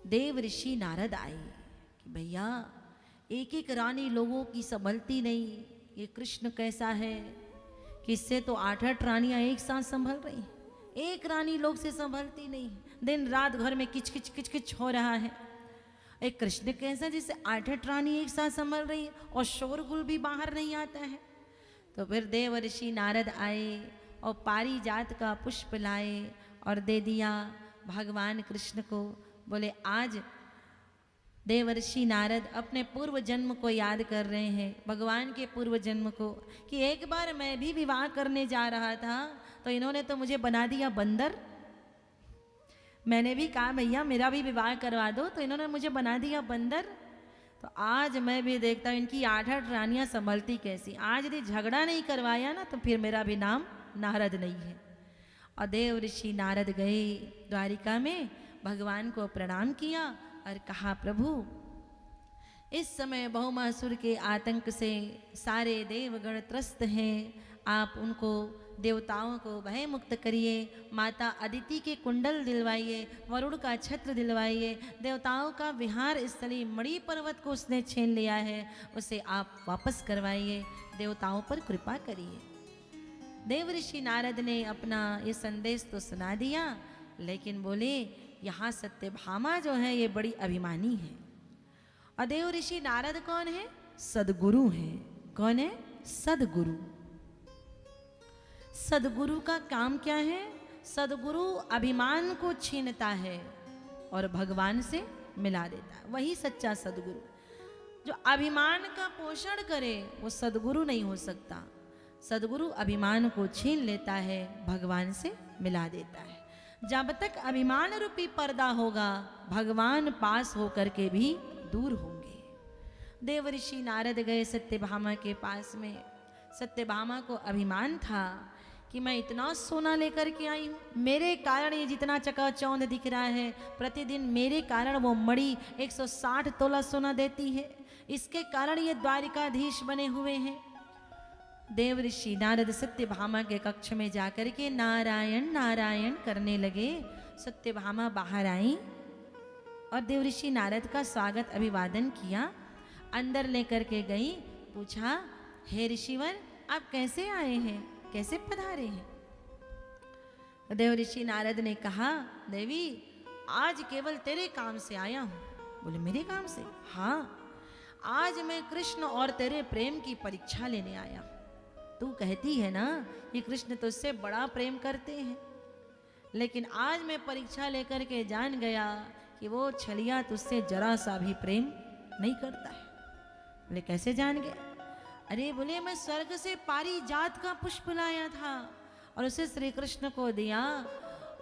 देव ऋषि नारद आए कि भैया एक एक रानी लोगों की संभलती नहीं, ये कृष्ण कैसा है कि इससे तो 8-8 रानियां एक साथ संभल रही, एक रानी लोग से संभलती नहीं, दिन रात घर में किच किच किच किच हो रहा है। एक कृष्ण कैसा जिससे 8-8 रानी एक साथ संभल रही है और शोरगुल भी बाहर नहीं आता है। तो फिर देव ऋषि नारद आए और पारिजात का पुष्प लाए और दे दिया भगवान कृष्ण को। बोले आज देवर्षि नारद अपने पूर्व जन्म को याद कर रहे हैं, भगवान के पूर्व जन्म को, कि एक बार मैं भी विवाह करने जा रहा था तो इन्होंने तो मुझे बना दिया बंदर। मैंने भी कहा भैया मेरा भी विवाह करवा दो, तो इन्होंने मुझे बना दिया बंदर। तो आज मैं भी देखता हूँ इनकी 8-8 रानियां संभलती कैसी। आज यदि झगड़ा नहीं करवाया ना तो फिर मेरा भी नाम नारद नहीं है। और देव ऋषि नारद गए द्वारिका में, भगवान को प्रणाम किया और कहा प्रभु इस समय बहुमासुर के आतंक से सारे देवगण त्रस्त हैं, आप उनको देवताओं को भय मुक्त करिए, माता अदिति के कुंडल दिलवाइए, वरुण का छत्र दिलवाइए, देवताओं का विहार स्थली मणि पर्वत को उसने छीन लिया है उसे आप वापस करवाइए, देवताओं पर कृपा करिए। देव ऋषि नारद ने अपना ये संदेश तो सुना दिया, लेकिन बोले यहाँ सत्यभामा जो है ये बड़ी अभिमानी है। और देव ऋषि नारद कौन है? सदगुरु है। कौन है? सदगुरु। सदगुरु का काम क्या है? सदगुरु अभिमान को छीनता है और भगवान से मिला देता है, वही सच्चा सदगुरु। जो अभिमान का पोषण करे वो सदगुरु नहीं हो सकता। सदगुरु अभिमान को छीन लेता है, भगवान से मिला देता है। जब तक अभिमान रूपी पर्दा होगा भगवान पास होकर के भी दूर होंगे। देव ऋषि नारद गए सत्यभामा के पास में। सत्यभामा को अभिमान था कि मैं इतना सोना लेकर के आई हूँ, मेरे कारण ये जितना चकाचौंध दिख रहा है, प्रतिदिन मेरे कारण वो मणि 160 तोला सोना देती है, इसके कारण ये द्वारिकाधीश बने हुए हैं। देव ऋषि नारद सत्यभामा के कक्ष में जाकर के नारायण नारायण करने लगे। सत्यभामा बाहर आई और देव ऋषि नारद का स्वागत अभिवादन किया, अंदर लेकर के गई। पूछा हे ऋषिवर आप कैसे आए हैं, कैसे पधारे हैं? देव ऋषि नारद ने कहा देवी आज केवल तेरे काम से आया हूं। बोले मेरे काम से? हाँ, आज मैं कृष्ण और तेरे प्रेम की परीक्षा लेने आया हूं। तू कहती है ना कि कृष्ण तुझसे बड़ा प्रेम करते हैं, लेकिन आज मैं परीक्षा लेकर के जान गया कि वो छलिया तुझसे जरा सा भी प्रेम नहीं करता है। बोले कैसे जान गए? अरे बोले मैं स्वर्ग से पारिजात का पुष्प लाया था और उसे श्री कृष्ण को दिया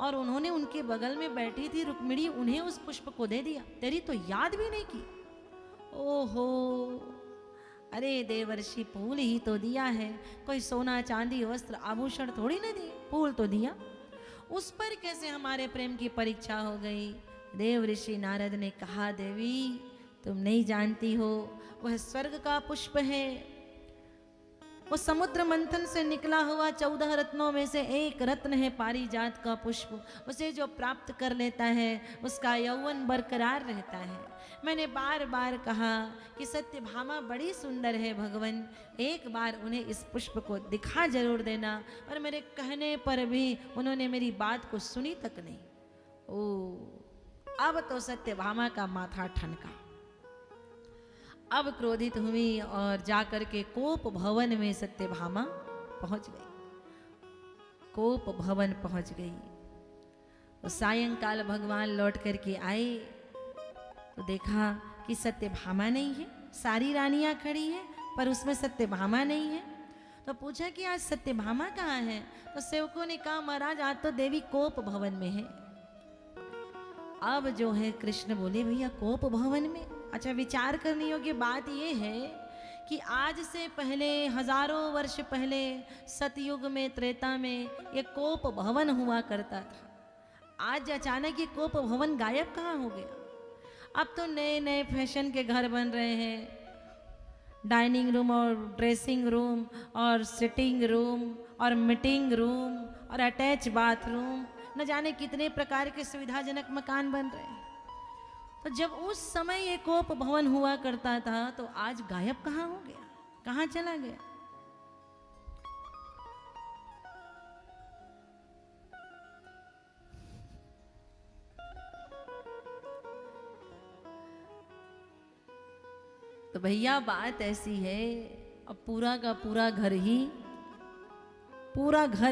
और उन्होंने उनके बगल में बैठी थी रुक्मिणी, उन्हें उस पुष्प को दे दिया, तेरी तो याद भी नहीं की। ओहो, अरे देवर्षि फूल ही तो दिया है, कोई सोना चांदी वस्त्र आभूषण थोड़ी ना दिए, फूल तो दिया, उस पर कैसे हमारे प्रेम की परीक्षा हो गई? देव ऋषि नारद ने कहा देवी तुम नहीं जानती हो, वह स्वर्ग का पुष्प है, वो समुद्र मंथन से निकला हुआ 14 रत्नों में से एक रत्न है पारिजात का पुष्प। उसे जो प्राप्त कर लेता है उसका यौवन बरकरार रहता है। मैंने बार बार कहा कि सत्यभामा बड़ी सुंदर है भगवान, एक बार उन्हें इस पुष्प को दिखा जरूर देना, पर मेरे कहने पर भी उन्होंने मेरी बात को सुनी तक नहीं। ओ, अब तो सत्यभामा का माथा ठनका, अब क्रोधित हुई और जाकर के कोप भवन में सत्यभामा पहुंच गई। कोप भवन पहुंच गई तो सायंकाल भगवान लौट करके आए तो देखा कि सत्यभामा नहीं है, सारी रानियां खड़ी हैं पर उसमें सत्यभामा नहीं है। तो पूछा कि आज सत्यभामा कहाँ है? तो सेवकों ने कहा महाराज आज तो देवी कोप भवन में है। अब जो है कृष्ण बोले भैया कोप भवन में? अच्छा, विचार करने योग्य बात यह है कि आज से पहले हजारों वर्ष पहले सतयुग में त्रेता में ये कोप भवन हुआ करता था। आज अचानक ये कोप भवन गायब कहाँ हो गया? अब तो नए नए फैशन के घर बन रहे हैं, डाइनिंग रूम और ड्रेसिंग रूम और सिटिंग रूम और मीटिंग रूम और अटैच बाथरूम, न जाने कितने प्रकार के सुविधाजनक मकान बन रहे हैं। तो जब उस समय ये कोप भवन हुआ करता था तो आज गायब कहाँ हो गया, कहाँ चला गया? तो भैया बात ऐसी है, अब पूरा का पूरा घर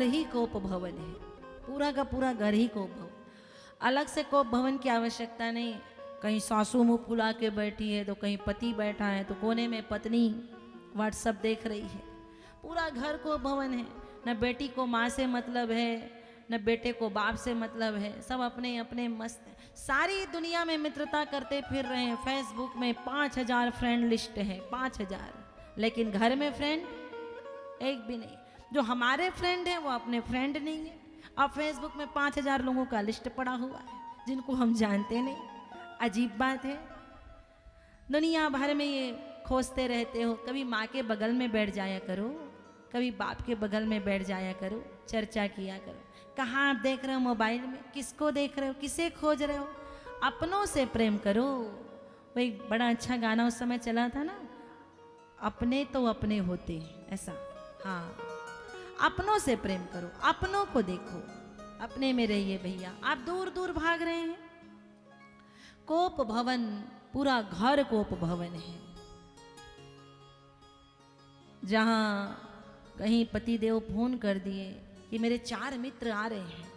ही कोप भवन है, पूरा का पूरा घर ही कोप भवन। अलग से कोप भवन की आवश्यकता नहीं। कहीं सासू मुंह फुला के बैठी है तो कहीं पति बैठा है तो कोने में पत्नी व्हाट्सएप देख रही है। पूरा घर कोप भवन है। न बेटी को माँ से मतलब है, न बेटे को बाप से मतलब है, सब अपने अपने मस्त हैं। सारी दुनिया में मित्रता करते फिर रहे हैं। फेसबुक में 5000 फ्रेंड लिस्ट है, 5000, लेकिन घर में फ्रेंड एक भी नहीं। जो हमारे फ्रेंड हैं वो अपने फ्रेंड नहीं है। अब फेसबुक में 5000 लोगों का लिस्ट पड़ा हुआ है जिनको हम जानते नहीं। अजीब बात है। दुनिया भर में ये खोजते रहते हो। कभी माँ के बगल में बैठ जाया करो, कभी बाप के बगल में बैठ जाया करो, चर्चा किया करो। कहाँ आप देख रहे हो मोबाइल में, किसको देख रहे हो, किसे खोज रहे हो? अपनों से प्रेम करो। वो एक बड़ा अच्छा गाना उस समय चला था ना, अपने तो अपने होते हैं, ऐसा। हाँ, अपनों से प्रेम करो, अपनों को देखो, अपने में रहिए भैया। आप दूर दूर भाग रहे हैं। कोप भवन, पूरा घर कोप भवन है। जहां कहीं पतिदेव फोन कर दिए कि मेरे 4 मित्र आ रहे हैं,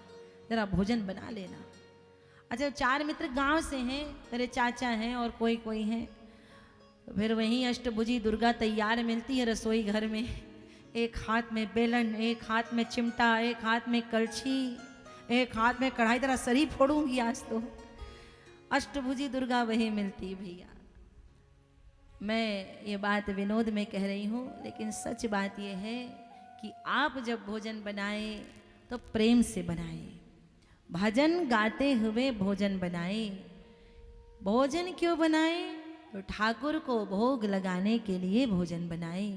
जरा भोजन बना लेना। अच्छा, 4 मित्र गांव से हैं, मेरे चाचा हैं और कोई कोई हैं। फिर वहीं अष्टभुजी दुर्गा तैयार मिलती है रसोई घर में। एक हाथ में बेलन, एक हाथ में चिमटा, एक हाथ में कलछी, एक हाथ में कढ़ाई। जरा सरी फोड़ूंगी आज तो। अष्टभुजी दुर्गा वही मिलती भैया। मैं ये बात विनोद में कह रही हूँ, लेकिन सच बात यह है कि आप जब भोजन बनाए तो प्रेम से बनाए। भजन गाते हुए भोजन बनाए। भोजन क्यों बनाए? तो ठाकुर को भोग लगाने के लिए भोजन बनाए।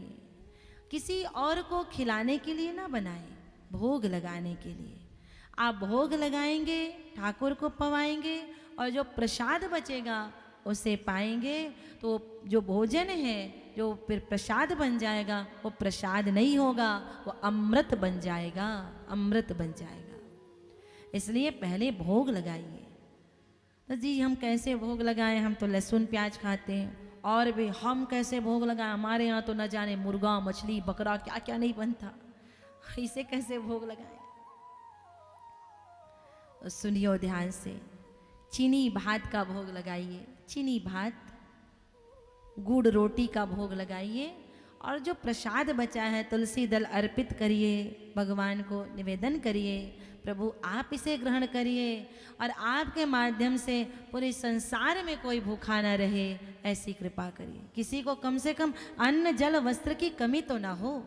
किसी और को खिलाने के लिए ना बनाए, भोग लगाने के लिए। आप भोग लगाएंगे, ठाकुर को पवाएंगे, और जो प्रसाद बचेगा उसे पाएंगे। तो जो भोजन है, जो फिर प्रसाद बन जाएगा, वो प्रसाद नहीं होगा, वो अमृत बन जाएगा, अमृत बन जाएगा। इसलिए पहले भोग लगाइए। तो जी हम कैसे भोग लगाएं? हम तो लहसुन प्याज खाते हैं। और भी हम कैसे भोग लगाएं? हमारे यहाँ तो न जाने मुर्गा, मछली, बकरा क्या क्या नहीं बनता। इसे कैसे भोग लगाएं? तो सुनियो ध्यान से। चीनी भात का भोग लगाइए, चीनी भात, गुड़ रोटी का भोग लगाइए। और जो प्रसाद बचा है तुलसी दल अर्पित करिए, भगवान को निवेदन करिए। प्रभु आप इसे ग्रहण करिए और आपके माध्यम से पूरे संसार में कोई भूखा ना रहे, ऐसी कृपा करिए। किसी को कम से कम अन्न जल वस्त्र की कमी तो ना हो।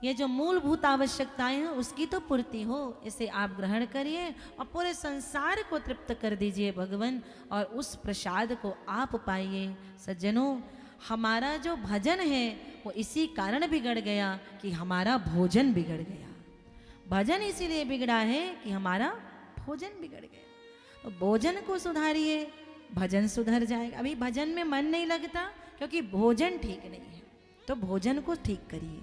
ये जो मूलभूत आवश्यकताएं हैं उसकी तो पूर्ति हो, इसे आप ग्रहण करिए और पूरे संसार को तृप्त कर दीजिए भगवान, और उस प्रसाद को आप पाइए। सज्जनों, हमारा जो भजन है वो इसी कारण बिगड़ गया कि हमारा भोजन बिगड़ गया। भजन इसीलिए बिगड़ा है कि हमारा भोजन बिगड़ गया। तो भोजन को सुधारिए, भजन सुधर जाएगा। अभी भजन में मन नहीं लगता क्योंकि भोजन ठीक नहीं है, तो भोजन को ठीक करिए।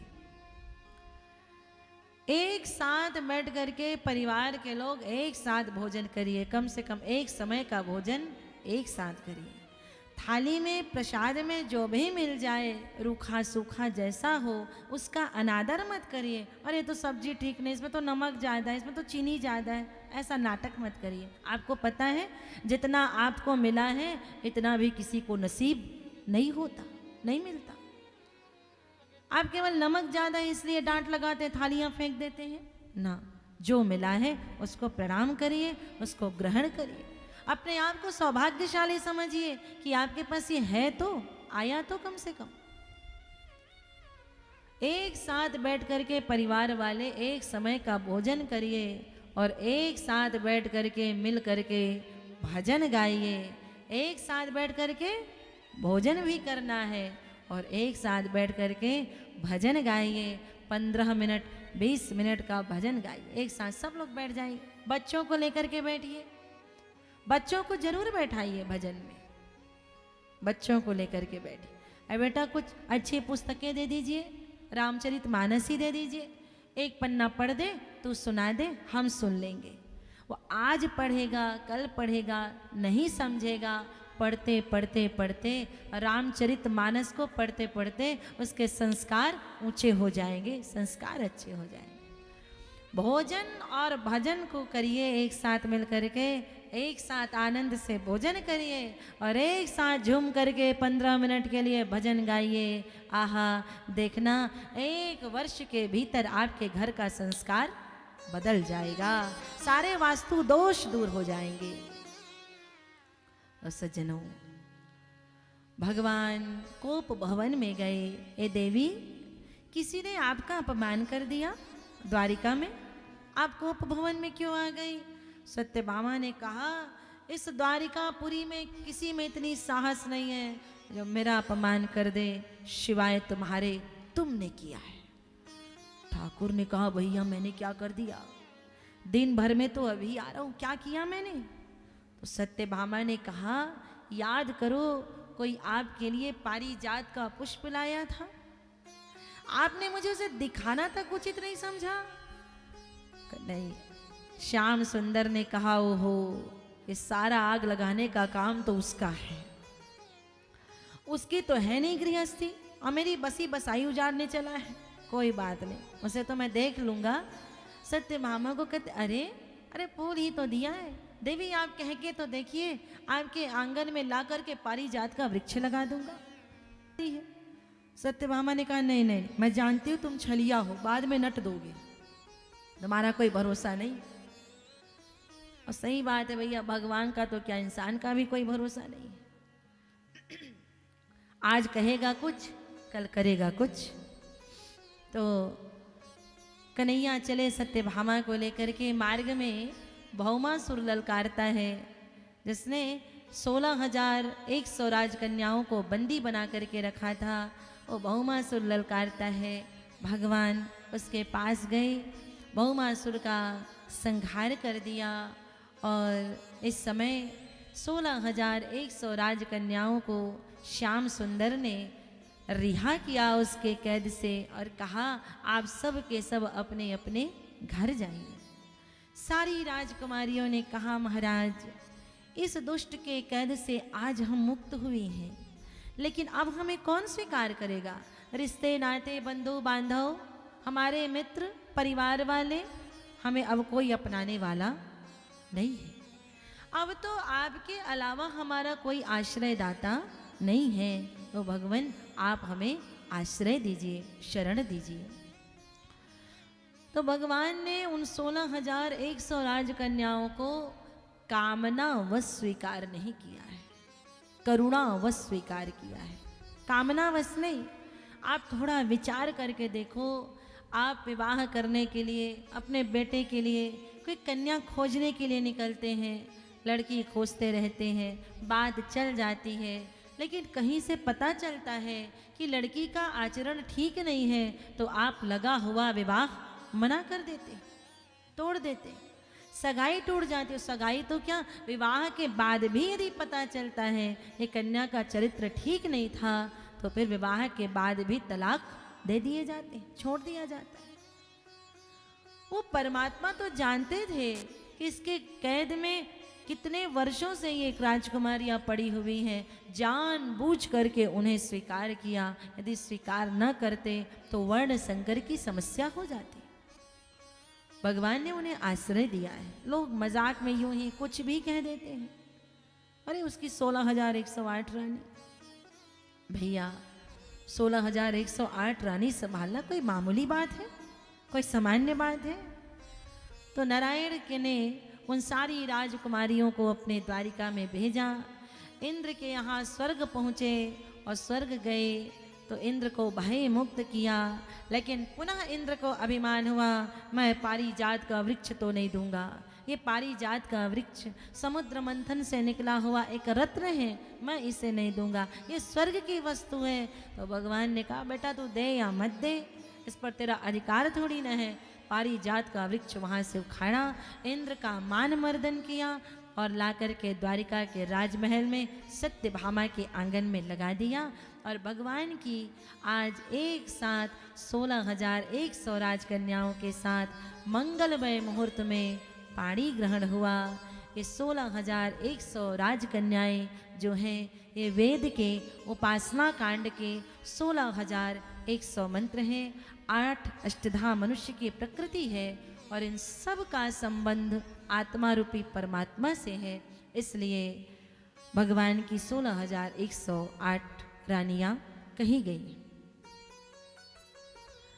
एक साथ बैठ करके परिवार के लोग एक साथ भोजन करिए। कम से कम एक समय का भोजन एक साथ करिए। थाली में प्रसाद में जो भी मिल जाए, रूखा सूखा जैसा हो, उसका अनादर मत करिए। अरे तो सब्जी ठीक नहीं, इसमें तो नमक ज़्यादा है, इसमें तो चीनी ज़्यादा है, ऐसा नाटक मत करिए। आपको पता है जितना आपको मिला है इतना भी किसी को नसीब नहीं होता, नहीं मिलता। आप केवल नमक ज़्यादा है इसलिए डांट लगाते, थालियाँ फेंक देते हैं ना। जो मिला है उसको प्रणाम करिए, उसको ग्रहण करिए। अपने आप को सौभाग्यशाली समझिए कि आपके पास ये है, तो आया तो कम से कम। एक साथ बैठ करके परिवार वाले एक समय का भोजन करिए और एक साथ बैठ करके मिल करके भजन गाइए। एक साथ बैठ करके भोजन भी करना है और एक साथ बैठ करके भजन गाइए। 15 मिनट 20 मिनट का भजन गाइए। एक साथ सब लोग बैठ जाइए। बच्चों को लेकर के बैठिए, बच्चों को जरूर बैठाइए भजन में, बच्चों को लेकर के बैठिए। अरे बेटा कुछ अच्छी पुस्तकें दे दीजिए, रामचरितमानस ही दे दीजिए, एक पन्ना पढ़ दे तू सुना दे, हम सुन लेंगे। वो आज पढ़ेगा, कल पढ़ेगा, नहीं समझेगा, पढ़ते पढ़ते पढ़ते रामचरितमानस को पढ़ते पढ़ते उसके संस्कार ऊंचे हो जाएंगे, संस्कार अच्छे हो जाएंगे। भोजन और भजन को करिए एक साथ मिल करके, एक साथ आनंद से भोजन करिए और एक साथ झूम करके 15 मिनट के लिए भजन गाइए। आहा, देखना 1 वर्ष के भीतर आपके घर का संस्कार बदल जाएगा, सारे वास्तु दोष दूर हो जाएंगे। और सज्जनों, भगवान कोप भवन में गए। ए देवी, किसी ने आपका अपमान कर दिया द्वारिका में, आप कोप भवन में क्यों आ गई? सत्यभामा ने कहा, इस द्वारिकापुरी में किसी में इतनी साहस नहीं है जो मेरा अपमान कर दे, शिवाय तुम्हारे तुमने किया है। ठाकुर ने कहा, भैया मैंने क्या कर दिया? दिन भर में तो अभी आ रहा हूं, क्या किया मैंने? तो सत्यभामा ने कहा, याद करो कोई आपके लिए पारिजात का पुष्प लाया था, आपने मुझे उसे दिखाना तक उचित नहीं समझा? नहीं। श्याम सुंदर ने कहा, ओहो, ये सारा आग लगाने का काम तो उसका है, उसकी तो है नहीं गृहस्थी, और मेरी बसी बसाई उजाड़ने चला है। कोई बात नहीं, उसे तो मैं देख लूंगा। सत्यभामा को कहते, अरे अरे फूल ही तो दिया है देवी, आप कह के तो देखिए, आपके आंगन में ला करके पारिजात का वृक्ष लगा दूंगा। सत्यभामा ने कहा, नहीं नहीं, मैं जानती हूँ तुम छलिया हो, बाद में नट दोगे, तुम्हारा कोई भरोसा नहीं। और सही बात है भैया, भगवान का तो क्या इंसान का भी कोई भरोसा नहीं। आज कहेगा कुछ, कल करेगा कुछ। तो कन्हैया चले सत्यभामा को लेकर के। मार्ग में भौमासुर ललकारता है, जिसने 16,100 राजकन्याओं को बंदी बना करके रखा था। वो भौमासुर ललकारता है, भगवान उसके पास गए, भौमासुर का संहार कर दिया। और इस समय 16,100 राजकन्याओं को श्याम सुंदर ने रिहा किया उसके कैद से और कहा, आप सब के सब अपने अपने घर जाइए। सारी राजकुमारियों ने कहा, महाराज, इस दुष्ट के कैद से आज हम मुक्त हुए हैं, लेकिन अब हमें कौन स्वीकार करेगा? रिश्ते नाते, बंधु बांधव, हमारे मित्र परिवार वाले, हमें अब कोई अपनाने वाला नहीं है। अब तो आपके अलावा हमारा कोई आश्रयदाता नहीं है। तो भगवान आप हमें आश्रय दीजिए, शरण दीजिए। तो भगवान ने उन 16,100 राजकन्याओं को कामनावश स्वीकार नहीं किया है, करुणावश स्वीकार किया है। कामनावश नहीं। आप थोड़ा विचार करके देखो, आप विवाह करने के लिए, अपने बेटे के लिए कोई कन्या खोजने के लिए निकलते हैं, लड़की खोजते रहते हैं, बात चल जाती है, लेकिन कहीं से पता चलता है कि लड़की का आचरण ठीक नहीं है, तो आप लगा हुआ विवाह मना कर देते, तोड़ देते, सगाई टूट जाती है। सगाई तो क्या, विवाह के बाद भी यदि पता चलता है ये कन्या का चरित्र ठीक नहीं था, तो फिर विवाह के बाद भी तलाक दे दिए जाते, छोड़ दिया जाता है। वो परमात्मा तो जानते थे कि इसके कैद में कितने वर्षों से ये राजकुमारियां पड़ी हुई हैं, जानबूझ करके उन्हें स्वीकार किया। यदि स्वीकार न करते तो वर्ण संकर की समस्या हो जाती। भगवान ने उन्हें आश्रय दिया है। लोग मजाक में यूं ही कुछ भी कह देते हैं, अरे उसकी 16,108 रानी। भैया 16,108 रानी संभालना कोई मामूली बात है, कोई सामान्य बात है? तो नारायण के ने उन सारी राजकुमारियों को अपने द्वारिका में भेजा। इंद्र के यहाँ स्वर्ग पहुँचे और स्वर्ग गए तो इंद्र को भय मुक्त किया, लेकिन पुनः इंद्र को अभिमान हुआ, मैं पारिजात का वृक्ष तो नहीं दूंगा। ये पारिजात का वृक्ष समुद्र मंथन से निकला हुआ एक रत्न है, मैं इसे नहीं दूंगा, ये स्वर्ग की वस्तु है। तो भगवान ने कहा, बेटा तू दे या मत दे, इस पर तेरा अधिकार थोड़ी न है। पारिजात का वृक्ष वहाँ से उखाड़ा, इंद्र का मान मर्दन किया, और लाकर के द्वारिका के राजमहल में सत्यभामा के आंगन में लगा दिया। और भगवान की आज एक साथ 16,100 राजकन्याओं के साथ मंगलमय मुहूर्त में पाणी ग्रहण हुआ। ये 16,100 राजकन्याएं जो हैं ये वेद के उपासना कांड के 16,100 मंत्र हैं। 8 अष्टधा मनुष्य की प्रकृति है और इन सब का संबंध आत्मा रूपी परमात्मा से है। इसलिए भगवान की 16,108 रानियां कही गई।